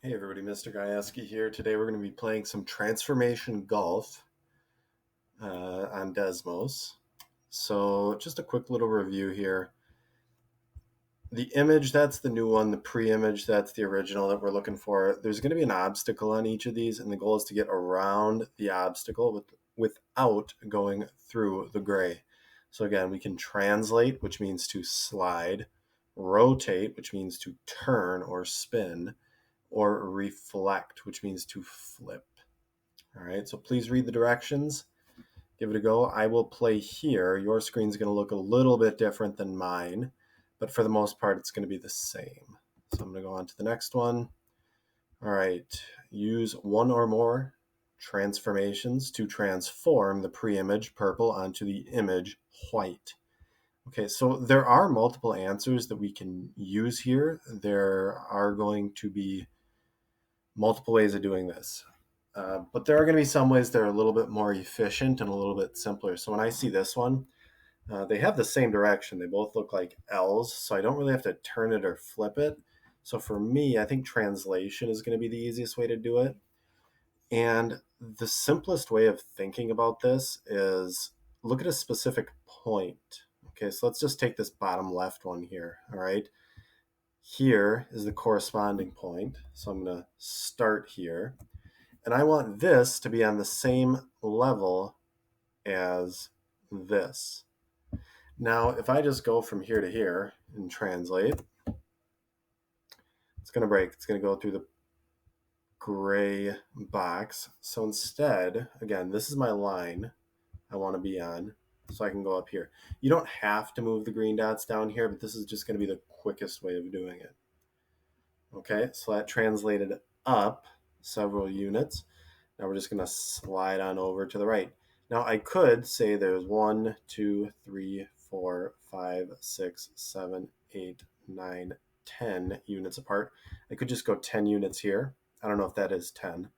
Hey everybody, Mr. Gajewski here. Today we're going to be playing some transformation golf on Desmos. So just a quick little review here. The image, that's the new one. The pre-image, that's the original that we're looking for. There's going to be an obstacle on each of these, and the goal is to get around the obstacle without going through the gray. So again, we can translate, which means to slide, rotate, which means to turn or spin, or reflect, which means to flip. All right, so please read the directions. Give it a go. I will play here. Your screen's going to look a little bit different than mine, but for the most part, it's going to be the same. So I'm going to go on to the next one. All right, use one or more transformations to transform the pre-image purple onto the image white. Okay, so there are multiple answers that we can use here. There are going to be multiple ways of doing this. But there are going to be some ways that are a little bit more efficient and a little bit simpler. So when I see this one, they have the same direction. They both look like L's, so I don't really have to turn it or flip it. So for me, I think translation is going to be the easiest way to do it. And the simplest way of thinking about this is look at a specific point. Okay, so let's just take this bottom left one here. All right. Here is the corresponding point. So I'm going to start here. And I want this to be on the same level as this. Now, if I just go from here to here and translate, it's going to break. It's going to go through the gray box. So instead, again, this is my line I want to be on. So I can go up here. You don't have to move the green dots down here, but this is just going to be the quickest way of doing it. Okay, so that translated up several units. Now we're just going to slide on over to the right. Now I could say there's 1, 2, 3, 4, 5, 6, 7, 8, 9, 10 units apart. I could just go 10 units here. I don't know if that is 10.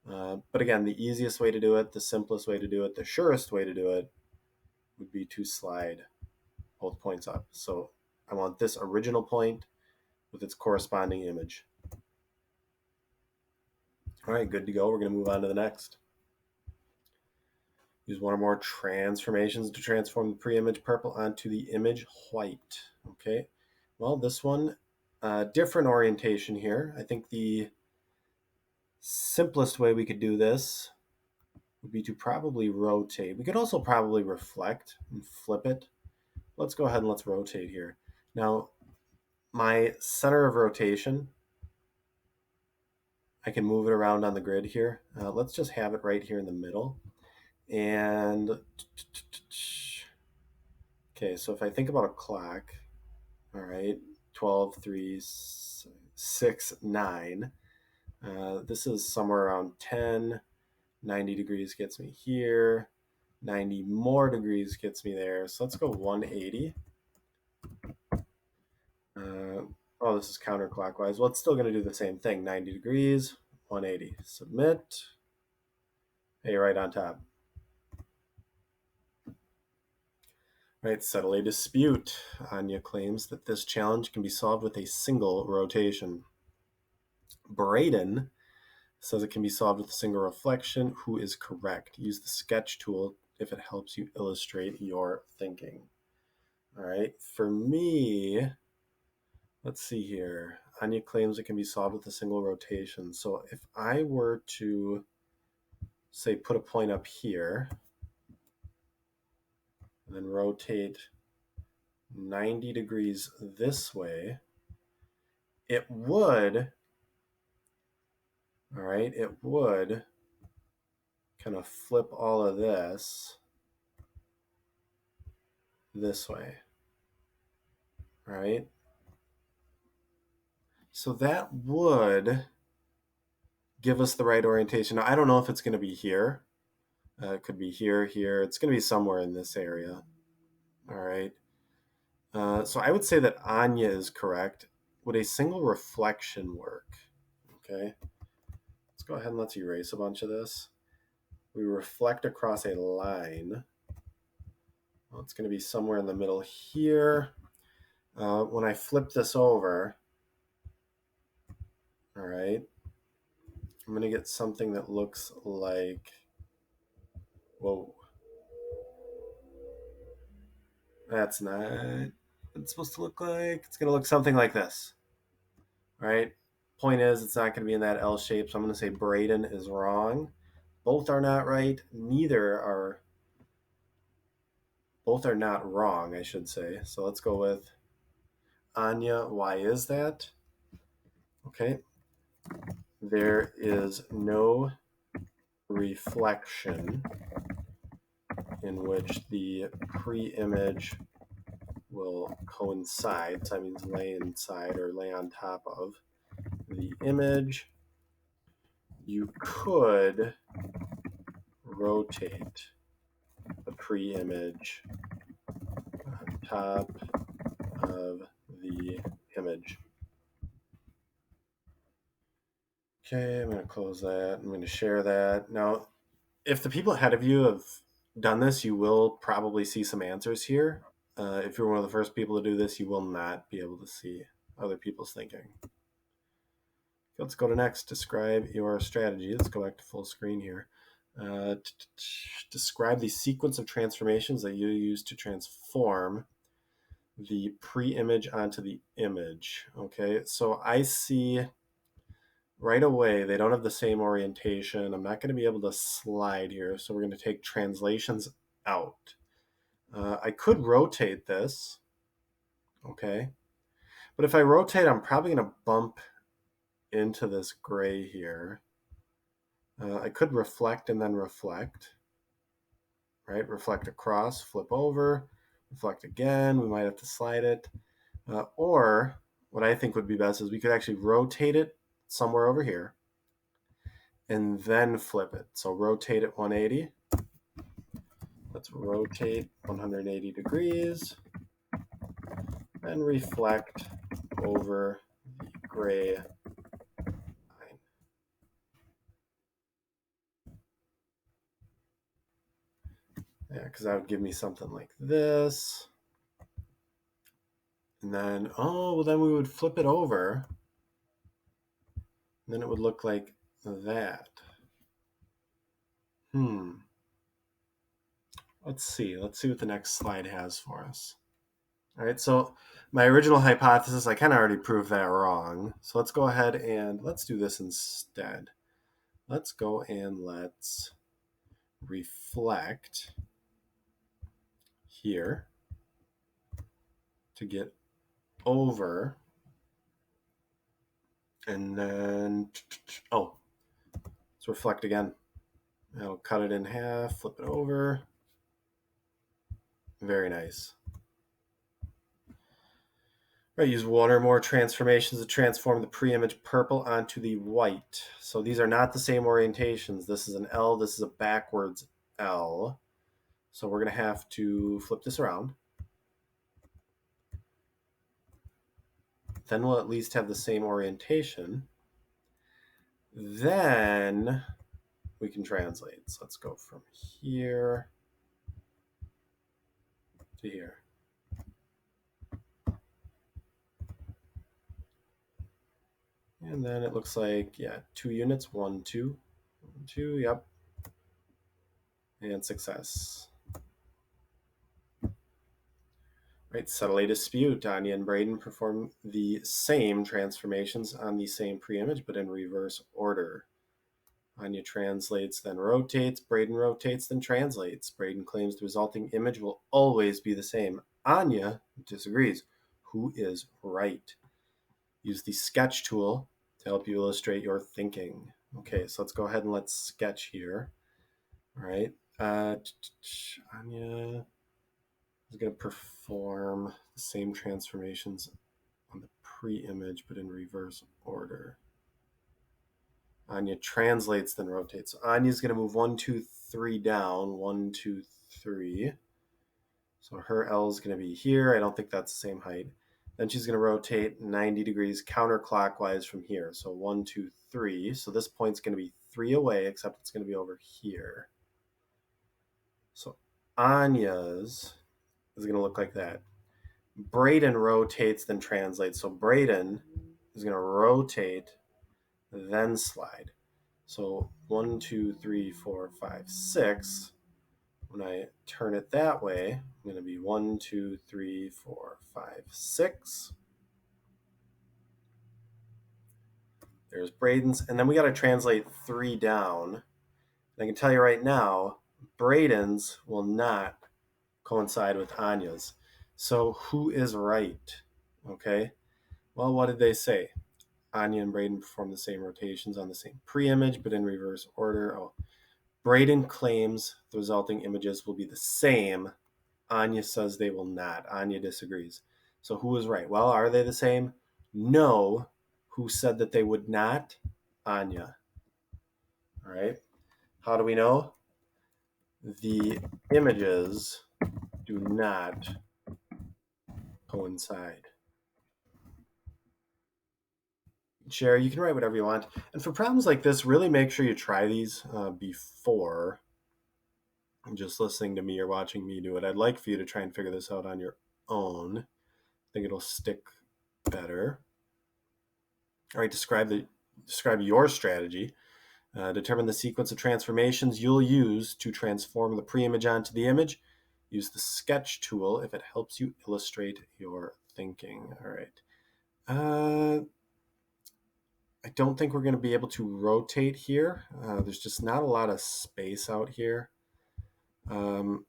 But again, the easiest way to do it, the simplest way to do it, the surest way to do it would be to slide both points up. So I want this original point with its corresponding image. All right, good to go. We're going to move on to the next. Use one or more transformations to transform the pre-image purple onto the image white. Okay, well, this one, different orientation here. I think the simplest way we could do this would be to probably rotate. We could also probably reflect and flip it. Let's go ahead and let's rotate here. Now, my center of rotation, I can move it around on the grid here. Let's just have it right here in the middle. And okay, so if I think about a clock, all right, 12, 3, 6, 9. This is somewhere around 10. 90 degrees gets me here. 90 more degrees gets me there. So let's go 180. Oh, this is counterclockwise. Well, it's still going to do the same thing. 90 degrees, 180. Submit. Hey, right on top. Right, settle a dispute. Anya claims that this challenge can be solved with a single rotation. Braden says it can be solved with a single reflection. Who is correct? Use the sketch tool if it helps you illustrate your thinking. All right, for me, let's see here. Anya claims it can be solved with a single rotation. So if I were to, say, put a point up here, and then rotate 90 degrees this way, it would, all right, it would kind of flip all of this way, right? So that would give us the right orientation. Now, I don't know if it's going to be here. It could be here, here. It's going to be somewhere in this area. All right. So I would say that Anya is correct. Would a single reflection work? Okay. Let's go ahead and let's erase a bunch of this. We reflect across a line. Well, it's going to be somewhere in the middle here. When I flip this over, all right, I'm going to get something that looks like, whoa, that's not what it's supposed to look like. It's going to look something like this, right? Point is, it's not going to be in that L shape, so I'm going to say Braden is wrong. Both are not right. Both are not wrong, I should say. So let's go with Anya. Why is that? Okay. There is no reflection in which the pre-image will coincide. So that means lay inside or lay on top of the image. You could rotate the pre-image on top of the image. Okay, I'm going to close that. I'm going to share that. Now, if the people ahead of you have done this, you will probably see some answers here. If you're one of the first people to do this, you will not be able to see other people's thinking. Let's go to next. Describe your strategy. Let's go back to full screen here. Describe the sequence of transformations that you use to transform the pre-image onto the image. Okay, so I see right away they don't have the same orientation. I'm not going to be able to slide here, so we're going to take translations out. I could rotate this, okay, but if I rotate, I'm probably going to bump into this gray here. I could reflect and then reflect, right? Reflect across, flip over, reflect again. We might have to slide it. Or what I think would be best is we could actually rotate it somewhere over here and then flip it. So rotate it 180. Let's rotate 180 degrees and reflect over the gray line. Yeah, because that would give me something like this. And then, oh, well, then we would flip it over. And then it would look like that. Let's see. Let's see what the next slide has for us. All right, so my original hypothesis, I kind of already proved that wrong. So let's go ahead and let's do this instead. Let's go and let's reflect here to get over. And then, oh, let's reflect again. I'll cut it in half, flip it over. Very nice. Right, use one or more transformations to transform the pre-image purple onto the white. So these are not the same orientations. This is an L, this is a backwards L. So we're going to have to flip this around. Then we'll at least have the same orientation. Then we can translate. So let's go from here to here. And then it looks like, yeah, 2 units, 1, 2, 1, 2, yep. And success. Right, settle a dispute. Anya and Braden perform the same transformations on the same pre-image, but in reverse order. Anya translates, then rotates. Braden rotates, then translates. Braden claims the resulting image will always be the same. Anya disagrees. Who is right? Use the sketch tool to help you illustrate your thinking. Okay, so let's go ahead and let's sketch here. All right. Anya is going to perform the same transformations on the pre-image, but in reverse order. Anya translates, then rotates. So Anya's going to move 1, 2, 3 down. 1, 2, 3. So her L is going to be here. I don't think that's the same height. Then she's going to rotate 90 degrees counterclockwise from here. So 1, 2, 3. So this point's going to be 3 away, except it's going to be over here. So Anya's is going to look like that. Braden rotates, then translates. So Braden is going to rotate, then slide. So 1, 2, 3, 4, 5, 6. When I turn it that way, I'm going to be 1, 2, 3, 4, 5, 6. There's Braden's. And then we got to translate 3 down. And I can tell you right now, Braden's will not coincide with Anya's. So who is right? Okay. Well, what did they say? Anya and Braden perform the same rotations on the same pre-image, but in reverse order. Oh, Braden claims the resulting images will be the same. Anya says they will not. Anya disagrees. So who is right? Well, are they the same? No. Who said that they would not? Anya. All right. How do we know? The images do not coincide. Share, you can write whatever you want. And for problems like this, really make sure you try these before just listening to me or watching me do it. I'd like for you to try and figure this out on your own. I think it'll stick better. All right, describe your strategy. Determine the sequence of transformations you'll use to transform the pre-image onto the image. Use the sketch tool if it helps you illustrate your thinking. All right. I don't think we're going to be able to rotate here. There's just not a lot of space out here. We're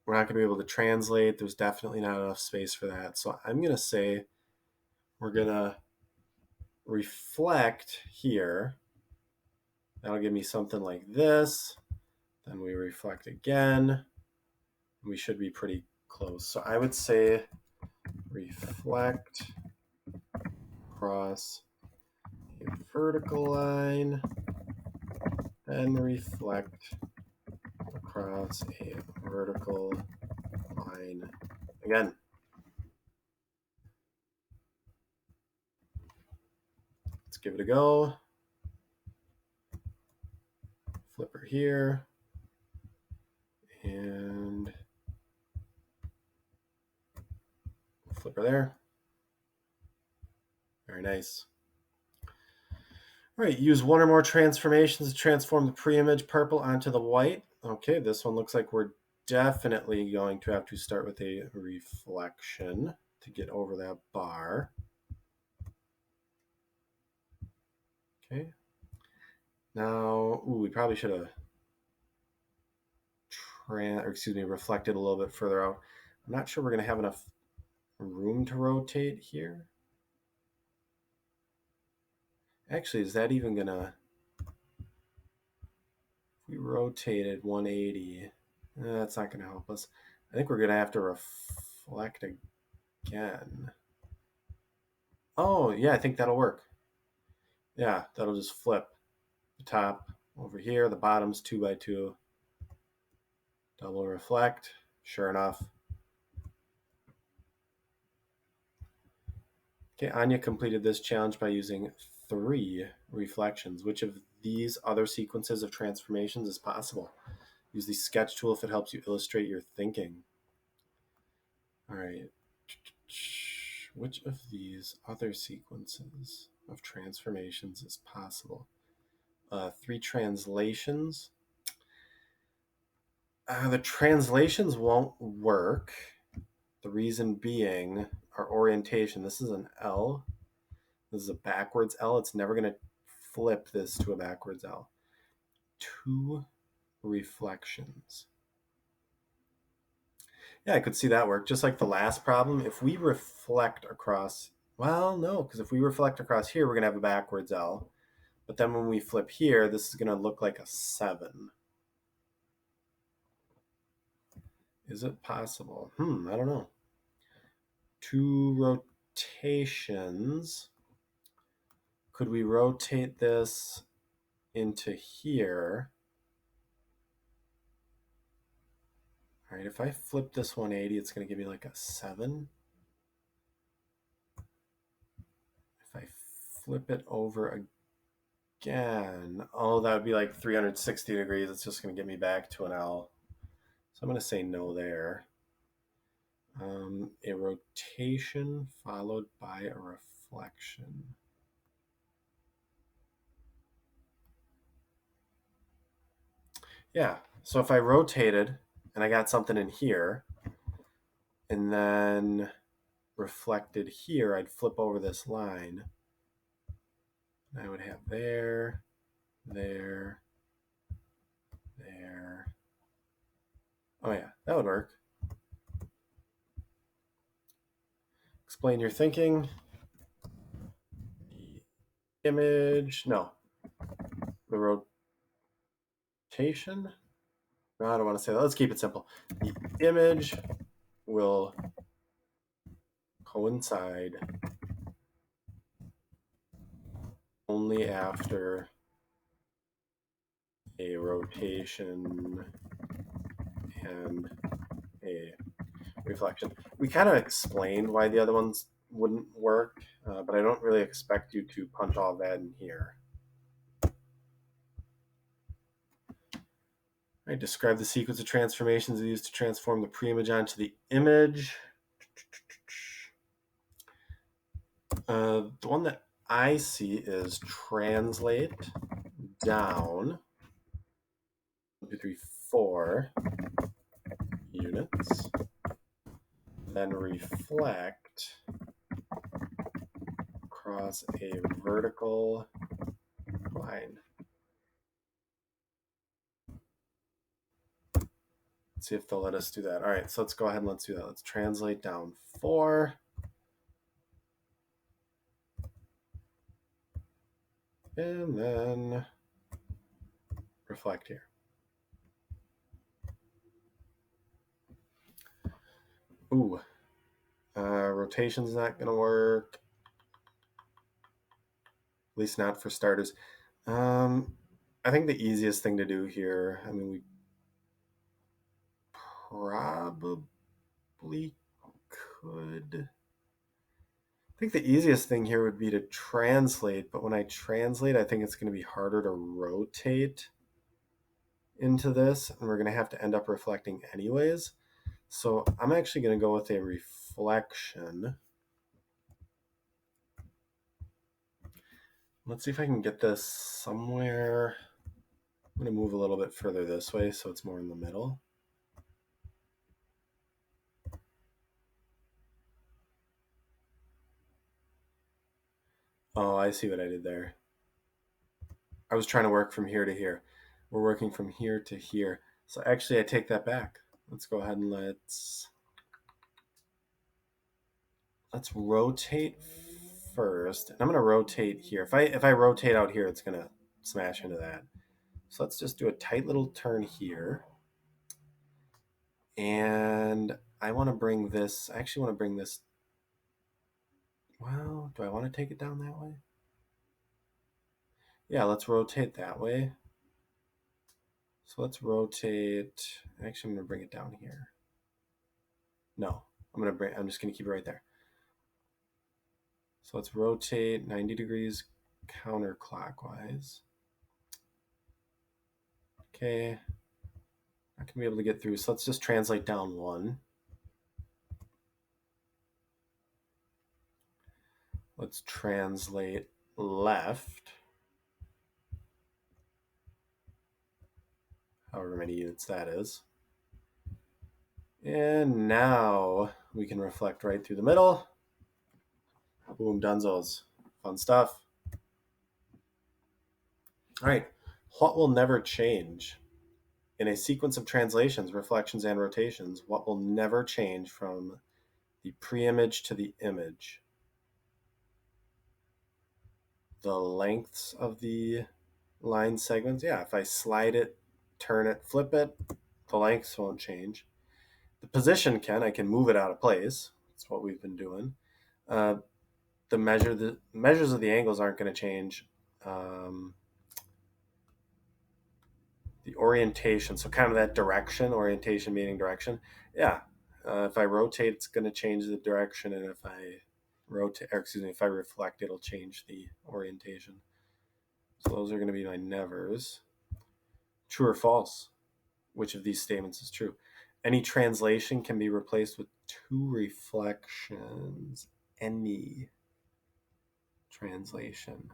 not going to be able to translate. There's definitely not enough space for that. So I'm going to say we're going to reflect here. That'll give me something like this. Then we reflect again. We should be pretty close. So I would say reflect across a vertical line, then reflect across a vertical line again. Let's give it a go. Flipper here. And flipper there. Very nice. All right, use one or more transformations to transform the pre-image purple onto the white. Okay, this one looks like we're definitely going to have to start with a reflection to get over that bar. Okay. Now, we probably should have reflected a little bit further out. I'm not sure we're going to have enough room to rotate here. Actually, is that even going to... we rotated 180. That's not going to help us. I think we're going to have to reflect again. Oh, yeah, I think that'll work. Yeah, that'll just flip the top over here. The bottom's 2 by 2. Double reflect. Sure enough. Okay, Anya completed this challenge by using 3 reflections. Which of these other sequences of transformations is possible? Use the sketch tool if it helps you illustrate your thinking. All right. Which of these other sequences of transformations is possible? 3 translations. The translations won't work. The reason being our orientation. This is an L. This is a backwards L. It's never going to flip this to a backwards L. 2 reflections. Yeah, I could see that work. Just like the last problem, if we reflect across, well, no, because if we reflect across here, we're going to have a backwards L. But then when we flip here, this is going to look like a 7. Is it possible? I don't know. 2 rotations. Could we rotate this into here? All right, if I flip this 180, it's going to give me like a 7. If I flip it over again, oh, that would be like 360 degrees. It's just going to get me back to an L. So I'm going to say no there. A rotation followed by a reflection. Yeah. So if I rotated and I got something in here and then reflected here, I'd flip over this line. And I would have there, there, there. Oh yeah, that would work. Explain your thinking. The image, no, the rotation. No, I don't want to say that. Let's keep it simple. The image will coincide only after a rotation and a reflection. We kind of explained why the other ones wouldn't work, but I don't really expect you to punch all that in here. I describe the sequence of transformations used to transform the pre-image onto the image. The one that I see is translate down 1, 2, 3, 4 units, then reflect across a vertical line. Let's see if they'll let us do that. All right, so let's go ahead and let's do that. Let's translate down 4. And then reflect here. Ooh, rotation's not going to work. At least not for starters. I think the easiest thing to do here, I mean, we probably could. I think the easiest thing here would be to translate, but when I translate, I think it's going to be harder to rotate into this, and we're going to have to end up reflecting anyways. So I'm actually going to go with a reflection. Let's see if I can get this somewhere. I'm going to move a little bit further this way so it's more in the middle. Oh, I see what I did there. I was trying to work from here to here. We're working from here to here. So actually, I take that back. Let's go ahead and let's rotate first. And I'm going to rotate here. If I rotate out here, it's going to smash into that. So let's just do a tight little turn here. And I want to bring this, I actually want to bring this, well, do I want to take it down that way? Yeah, let's rotate that way. So let's rotate, actually I'm going to bring it down here. No, I'm just going to keep it right there. So let's rotate 90 degrees counterclockwise. Okay, not gonna be able to get through, so let's just translate down 1. Let's translate left, however many units that is. And now we can reflect right through the middle. Boom, dunzos. Fun stuff. All right, what will never change? In a sequence of translations, reflections, and rotations, what will never change from the pre-image to the image? The lengths of the line segments. Yeah, if I slide it, turn it, flip it, the lengths won't change. The position can. I can move it out of place. That's what we've been doing. The measures of the angles aren't going to change. The orientation, so kind of that direction, orientation meaning direction. Yeah, if I rotate, it's going to change the direction, and if I if I reflect, it'll change the orientation. So those are going to be my nevers. True or false? Which of these statements is true? Any translation can be replaced with 2 reflections. Any translation.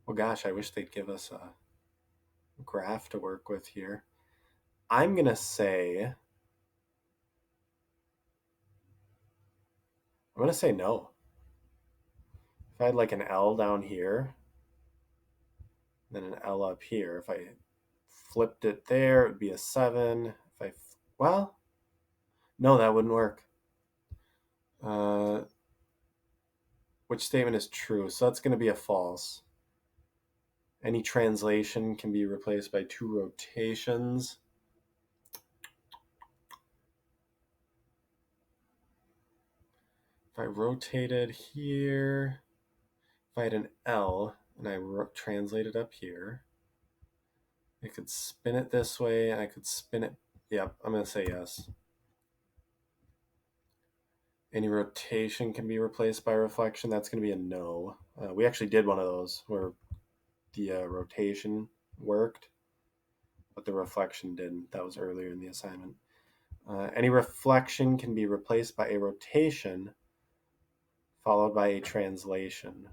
Well, gosh, I wish they'd give us a graph to work with here. I'm going to say no. If I had like an L down here, then an L up here, if I flipped it there, it would be a 7. Well, no, that wouldn't work. Which statement is true? So that's going to be a false. Any translation can be replaced by 2 rotations. If I rotated here, if I had an L and I translated up here, I could spin it this way and I could spin it. Yep, I'm going to say yes. Any rotation can be replaced by reflection. That's going to be a no. We actually did one of those where the rotation worked, but the reflection didn't. That was earlier in the assignment. Any reflection can be replaced by a rotation followed by a translation.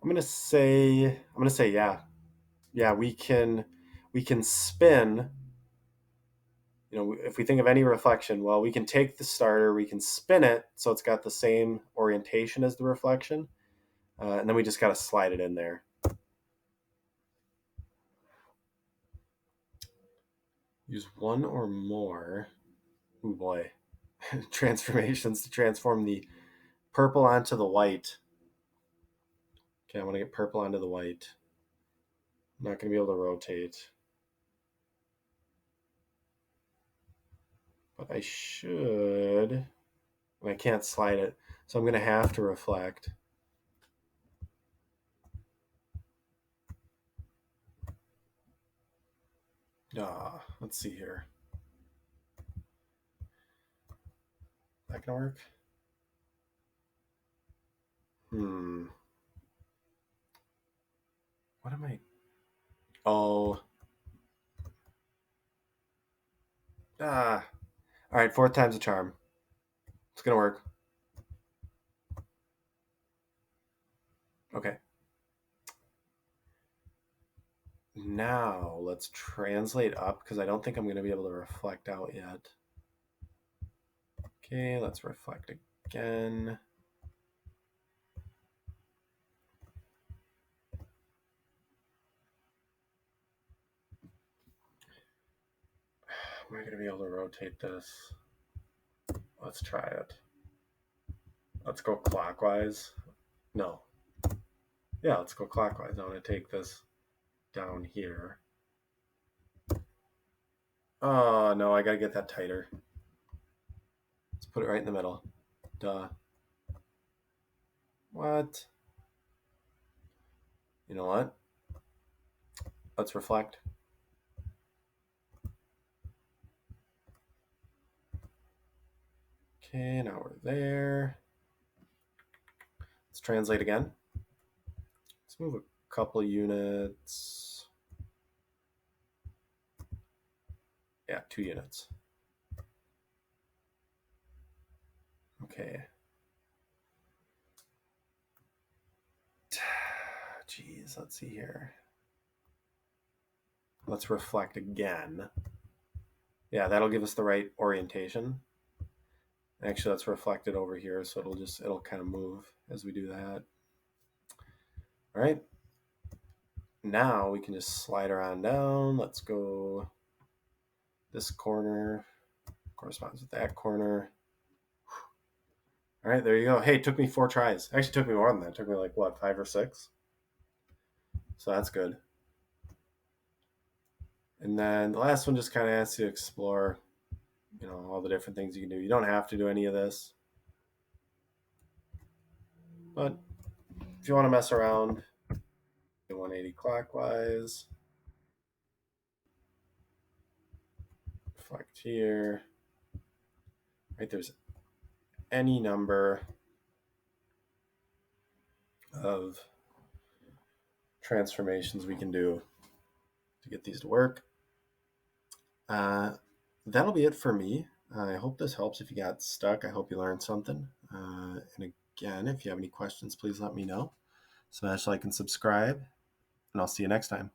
I'm gonna say yeah. Yeah, we can spin. If we think of any reflection, well, we can take the starter, we can spin it so it's got the same orientation as the reflection, and then we just got to slide it in there. Use one or more. Oh boy, transformations to transform the purple onto the white. Okay, I want to get purple onto the white. I'm not going to be able to rotate. But I should. And I can't slide it. So I'm going to have to reflect. Let's see here. That going to work? What am I? Oh. All right, 4th time's a charm. It's going to work. Okay. Now let's translate up because I don't think I'm going to be able to reflect out yet. Okay, let's reflect again. Am I going to be able to rotate this? Let's try it. Let's go clockwise. No. Yeah, let's go clockwise. I want to take this down here. Oh, no, I got to get that tighter. Let's put it right in the middle. Duh. What? You know what? Let's reflect. Okay, now we're there. Let's translate again. Let's move a couple units. Yeah, 2 units. Okay. Geez, let's see here. Let's reflect again. Yeah, that'll give us the right orientation. Actually, let's reflect it over here, so it'll kind of move as we do that. All right. Now we can just slide around down. Let's go. This corner corresponds with that corner. All right, there you go. Hey, it took me 4 tries. Actually, it took me more than that. It took me like, what, 5 or 6? So that's good. And then the last one just kind of asks you to explore, all the different things you can do. You don't have to do any of this. But if you want to mess around, 180 clockwise. Reflect here. Right, there's any number of transformations we can do to get these to work. That'll be it for me. I hope this helps. If you got stuck, I hope you learned something. And again, if you have any questions, please let me know. Smash like and subscribe, and I'll see you next time.